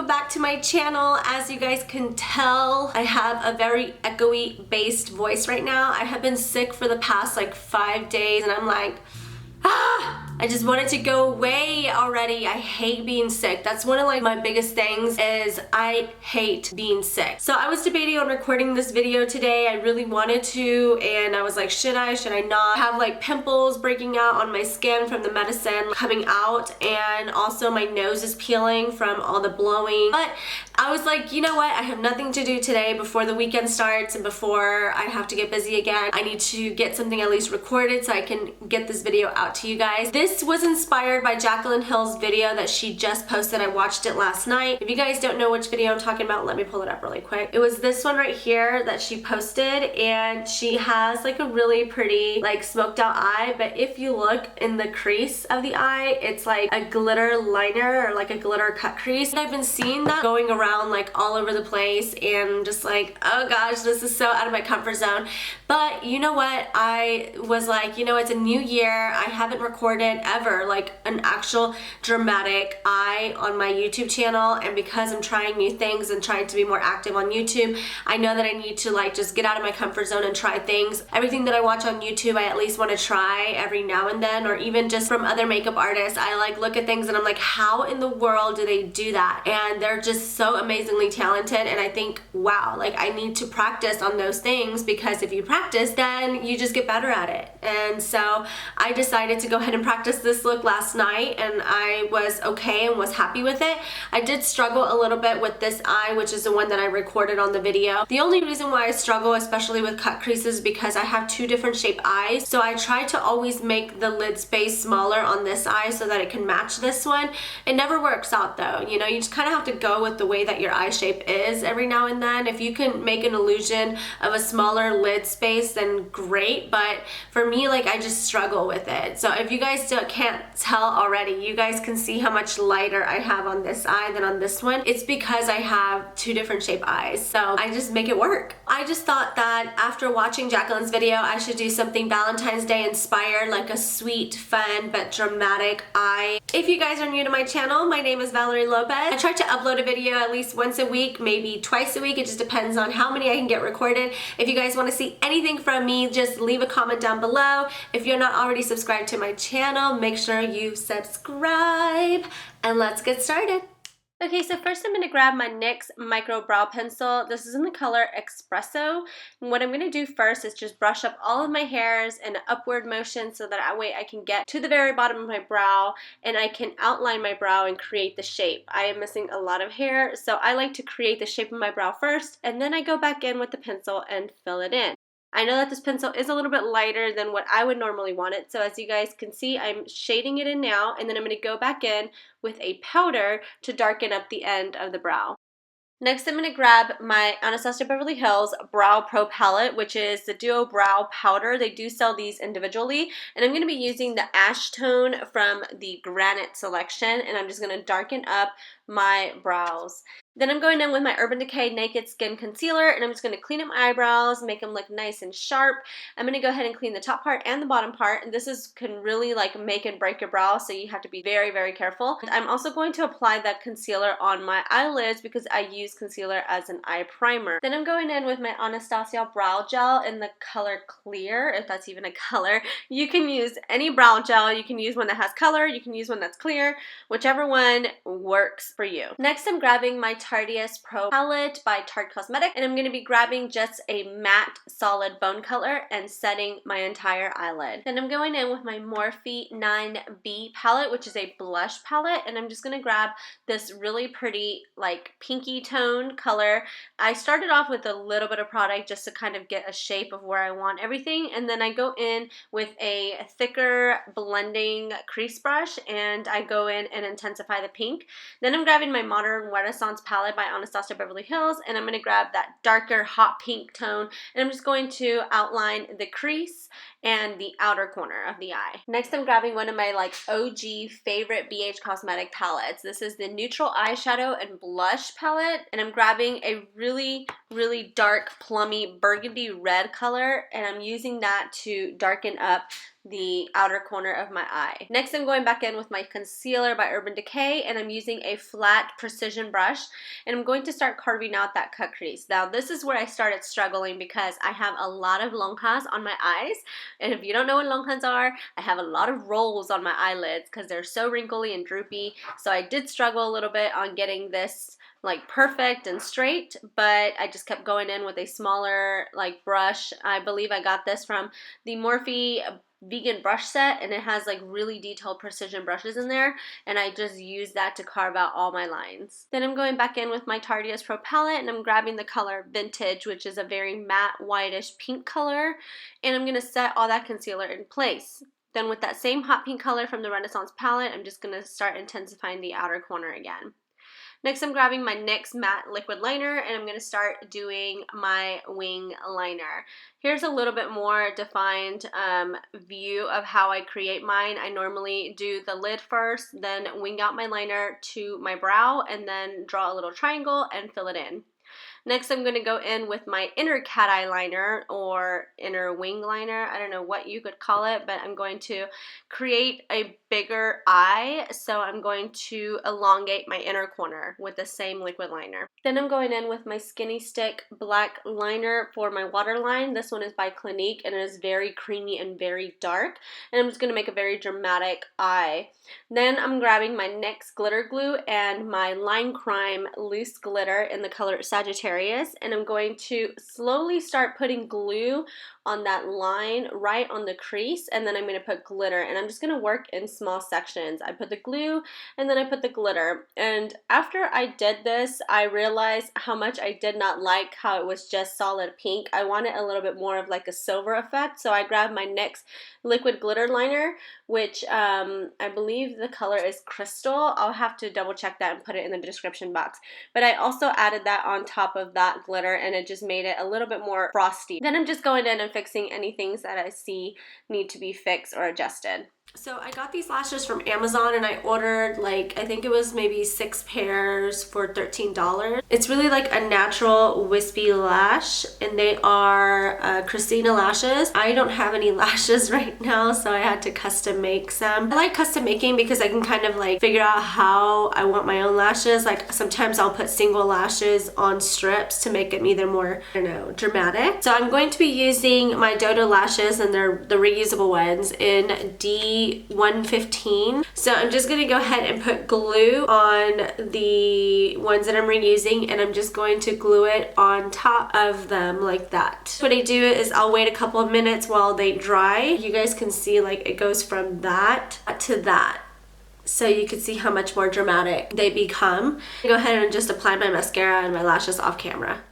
welcome back to my channel. As you guys can tell, I have a very echoey based voice right now. I have been sick for the past like 5 days and I'm like, I just wanted to go away already. I hate being sick. That's one of like my biggest things is I hate being sick. So I was debating on recording this video today. I really wanted to, and I was like, should I not? I have like pimples breaking out on my skin from the medicine coming out, and also my nose is peeling from all the blowing. But I was like, you know what? I have nothing to do today before the weekend starts and before I have to get busy again. I need to get something at least recorded so I can get this video out to you guys. This was inspired by Jaclyn Hill's video that she just posted. I watched it last night. If you guys don't know which video I'm talking about, let me pull it up really quick. It was this one right here that she posted, and she has like a really pretty like smoked out eye, but if you look in the crease of the eye, it's like a glitter liner or like a glitter cut crease. And I've been seeing that going around like all over the place, and just like, oh gosh, this is so out of my comfort zone. But you know what? I was like, you know, it's a new year. I haven't recorded ever like an actual dramatic eye on my YouTube channel, and because I'm trying new things and trying to be more active on YouTube, I know that I need to like just get out of my comfort zone and try things. Everything that I watch on YouTube, I at least want to try every now and then, or even just from other makeup artists. I like look at things and I'm like, how in the world do they do that? And they're just so amazingly talented, and I think, wow, like I need to practice on those things, because if you practice, then you just get better at it. And so I decided to go ahead and practice this look last night, and I was okay and was happy with it. I did struggle a little bit with this eye, which is the one that I recorded on the video. The only reason why I struggle, especially with cut creases, because I have two different shaped eyes. So I try to always make the lid space smaller on this eye so that it can match this one. It never works out though. You know, you just kind of have to go with the way that your eye shape is every now and then. If you can make an illusion of a smaller lid space, then great. But for me, like I just struggle with it. So if you guys can't tell already, you guys can see how much lighter I have on this eye than on this one. It's because I have two different shaped eyes. So I just make it work. I just thought that after watching Jaclyn's video, I should do something Valentine's Day inspired, like a sweet, fun, but dramatic eye. If you guys are new to my channel, my name is Valerie Lopez. I try to upload a video at least once a week, maybe twice a week. It just depends on how many I can get recorded. If you guys want to see anything from me, just leave a comment down below. If you're not already subscribed to my channel, make sure you subscribe, and let's get started. Okay, so first I'm going to grab my Nix Micro Brow Pencil. This is in the color Espresso. And what I'm going to do first is just brush up all of my hairs in an upward motion so that way I can get to the very bottom of my brow and I can outline my brow and create the shape. I am missing a lot of hair, so I like to create the shape of my brow first, and then I go back in with the pencil and fill it in. I know that this pencil is a little bit lighter than what I would normally want it, so as you guys can see, I'm shading it in now, and then I'm going to go back in with a powder to darken up the end of the brow. Next, I'm going to grab my Anastasia Beverly Hills Brow Pro Palette, which is the Duo Brow Powder. They do sell these individually, and I'm going to be using the Ash Tone from the Granite selection, and I'm just going to darken up my brows. Then I'm going in with my Urban Decay Naked Skin Concealer, and I'm just going to clean up my eyebrows, make them look nice and sharp. I'm going to go ahead and clean the top part and the bottom part, and this can really like make and break your brow, so you have to be very, very careful. And I'm also going to apply that concealer on my eyelids because I use concealer as an eye primer. Then I'm going in with my Anastasia Brow Gel in the color Clear, if that's even a color. You can use any brow gel. You can use one that has color, you can use one that's clear, whichever one works for you. Next, I'm grabbing my Tarteist Pro palette by Tarte Cosmetics, and I'm going to be grabbing just a matte solid bone color and setting my entire eyelid. Then I'm going in with my Morphe 9B palette, which is a blush palette, and I'm just going to grab this really pretty like pinky tone color. I started off with a little bit of product just to kind of get a shape of where I want everything, and then I go in with a thicker blending crease brush and I go in and intensify the pink. Then I'm grabbing my Modern Renaissance palette by Anastasia Beverly Hills, and I'm going to grab that darker hot pink tone, and I'm just going to outline the crease and the outer corner of the eye. Next, I'm grabbing one of my like OG favorite BH Cosmetic palettes. This is the Neutral Eyeshadow and Blush palette, and I'm grabbing a really, really dark plummy burgundy red color, and I'm using that to darken up the outer corner of my eye. Next, I'm going back in with my concealer by Urban Decay, and I'm using a flat precision brush, and I'm going to start carving out that cut crease. Now, this is where I started struggling because I have a lot of longhas on my eyes, and if you don't know what longhas are, I have a lot of rolls on my eyelids because they're so wrinkly and droopy, so I did struggle a little bit on getting this like perfect and straight, but I just kept going in with a smaller like brush. I believe I got this from the Morphe vegan brush set, and it has like really detailed precision brushes in there, and I just use that to carve out all my lines. Then I'm going back in with my Tarte's Pro palette, and I'm grabbing the color Vintage, which is a very matte whitish pink color, and I'm gonna set all that concealer in place. Then with that same hot pink color from the Renaissance palette, I'm just gonna start intensifying the outer corner again. Next, I'm grabbing my NYX matte liquid liner, and I'm going to start doing my wing liner. Here's a little bit more defined view of how I create mine. I normally do the lid first, then wing out my liner to my brow, and then draw a little triangle and fill it in. Next, I'm going to go in with my inner cat eye liner or inner wing liner. I don't know what you could call it, but I'm going to create a bigger eye. So I'm going to elongate my inner corner with the same liquid liner. Then I'm going in with my Skinny Stick black liner for my waterline. This one is by Clinique, and it is very creamy and very dark. And I'm just going to make a very dramatic eye. Then I'm grabbing my NYX glitter glue and my Line Crime loose glitter in the color Sagittarius, and I'm going to slowly start putting glue on that line right on the crease, and then I'm going to put glitter, and I'm just going to work in small sections. I put the glue and then I put the glitter, and after I did this, I realized how much I did not like how it was just solid pink. I wanted a little bit more of like a silver effect, so I grabbed my NYX liquid glitter liner, which I believe the color is Crystal. I'll have to double check that and put it in the description box, but I also added that on top of that glitter, and it just made it a little bit more frosty. Then I'm just going in and fixing any things that I see need to be fixed or adjusted. So I got these lashes from Amazon, and I ordered like, I think it was maybe 6 pairs for $13. It's really like a natural wispy lash, and they are Christina lashes. I don't have any lashes right now, so I had to custom make some. I like custom making because I can kind of like figure out how I want my own lashes. Like sometimes I'll put single lashes on strips to make them either more, I don't know, dramatic. So I'm going to be using my Dodo lashes, and they're the reusable ones in D115. So I'm just going to go ahead and put glue on the ones that I'm reusing, and I'm just going to glue it on top of them like that. What I do is I'll wait a couple of minutes while they dry. You guys can see like it goes from that to that. So you can see how much more dramatic they become. I go ahead and just apply my mascara and my lashes off camera.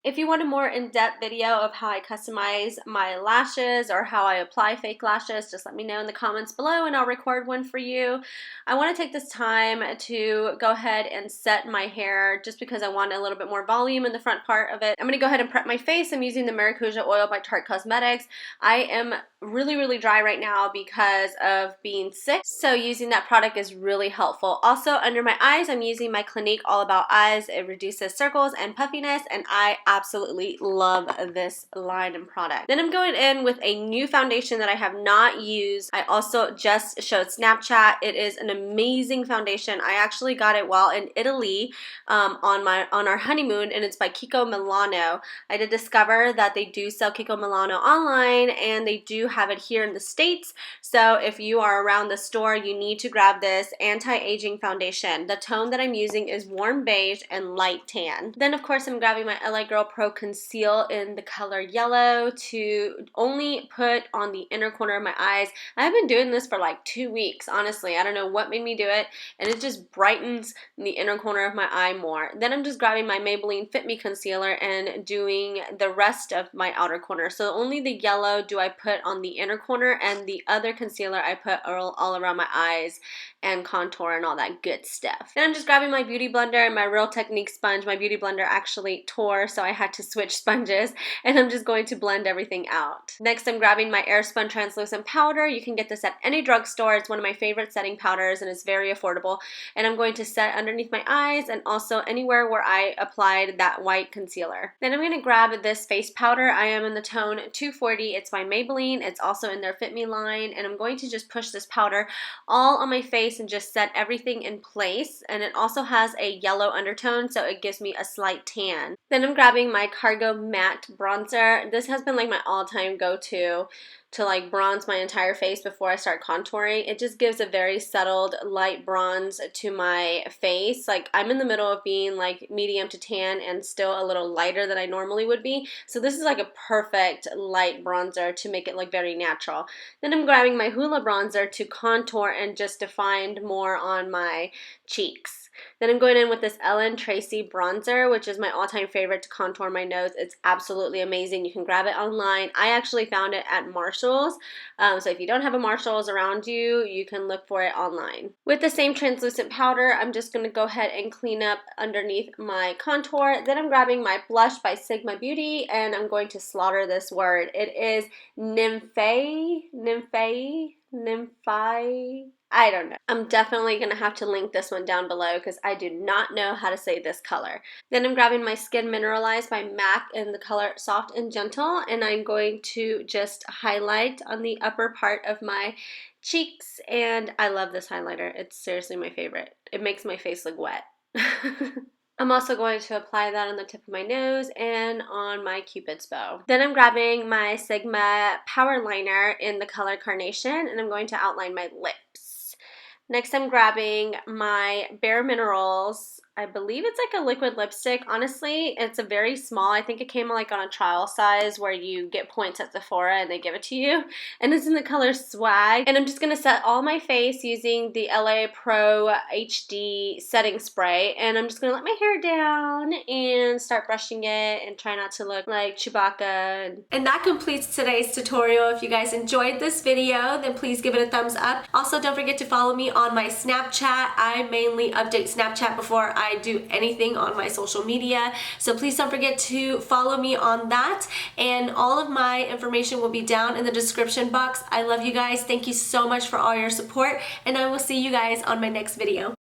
If you want a more in-depth video of how I customize my lashes or how I apply fake lashes, just let me know in the comments below and I'll record one for you. I want to take this time to go ahead and set my hair just because I want a little bit more volume in the front part of it. I'm going to go ahead and prep my face. I'm using the Maracuja oil by Nix Cosmetics. I am really dry right now because of being sick, so using that product is really helpful. Also, under my eyes, I'm using my Clinique All About Eyes. It reduces circles and puffiness, and I absolutely love this line and product. Then I'm going in with a new foundation that I have not used. I also just showed Snapchat. It is an amazing foundation. I actually got it while in Italy on our honeymoon, and it's by Kiko Milano. I did discover that they do sell Kiko Milano online, and they do have it here in the States. So if you are around the store, you need to grab this anti-aging foundation. The tone that I'm using is warm beige and light tan. Then of course I'm grabbing my LA Girl Pro Conceal in the color yellow to only put on the inner corner of my eyes. I've been doing this for like 2 weeks, honestly. I don't know what made me do it, and it just brightens the inner corner of my eye more. Then I'm just grabbing my Maybelline Fit Me concealer and doing the rest of my outer corner. So only the yellow do I put on the inner corner, and the other concealer I put all around my eyes and contour and all that good stuff. Then I'm just grabbing my beauty blender and my Real Technique sponge. My beauty blender actually tore, so I had to switch sponges, and I'm just going to blend everything out. Next, I'm grabbing my Airspun translucent powder. You can get this at any drugstore. It's one of my favorite setting powders, and it's very affordable. And I'm going to set underneath my eyes and also anywhere where I applied that white concealer. Then I'm going to grab this face powder. I am in the tone 240. It's by Maybelline. It's also in their Fit Me line, and I'm going to just push this powder all on my face and just set everything in place. And it also has a yellow undertone, so it gives me a slight tan. Then I'm grabbing my Cargo Matte Bronzer. This has been like my all-time go-to to like bronze my entire face before I start contouring. It just gives a very settled light bronze to my face. Like I'm in the middle of being like medium to tan and still a little lighter than I normally would be. So this is like a perfect light bronzer to make it look very natural. Then I'm grabbing my Hoola bronzer to contour and just define more on my cheeks. Then I'm going in with this Ellen Tracy bronzer, which is my all-time favorite to contour my nose. It's absolutely amazing. You can grab it online. I actually found it at Marshall's. So if you don't have a Marshall's around you, you can look for it online. With the same translucent powder, I'm just going to go ahead and clean up underneath my contour. Then I'm grabbing my blush by Sigma Beauty, and I'm going to slaughter this word. It is Nymphae. I don't know. I'm definitely going to have to link this one down below because I do not know how to say this color. Then I'm grabbing my Skin Mineralized by MAC in the color Soft and Gentle, and I'm going to just highlight on the upper part of my cheeks, and I love this highlighter. It's seriously my favorite. It makes my face look wet. I'm also going to apply that on the tip of my nose and on my Cupid's bow. Then I'm grabbing my Sigma Power Liner in the color Carnation, and I'm going to outline my lips. Next, I'm grabbing my Bare Minerals. I believe it's like a liquid lipstick. Honestly, it's a very small. I think it came like on a trial size where you get points at Sephora and they give it to you. And it's in the color Swag. And I'm just going to set all my face using the LA Pro HD setting spray. And I'm just going to let my hair down and start brushing it and try not to look like Chewbacca. And that completes today's tutorial. If you guys enjoyed this video, then please give it a thumbs up. Also, don't forget to follow me on my Snapchat. I mainly update Snapchat before I do anything on my social media, so please don't forget to follow me on that, and all of my information will be down in the description box. I love you guys. Thank you so much for all your support, and I will see you guys on my next video.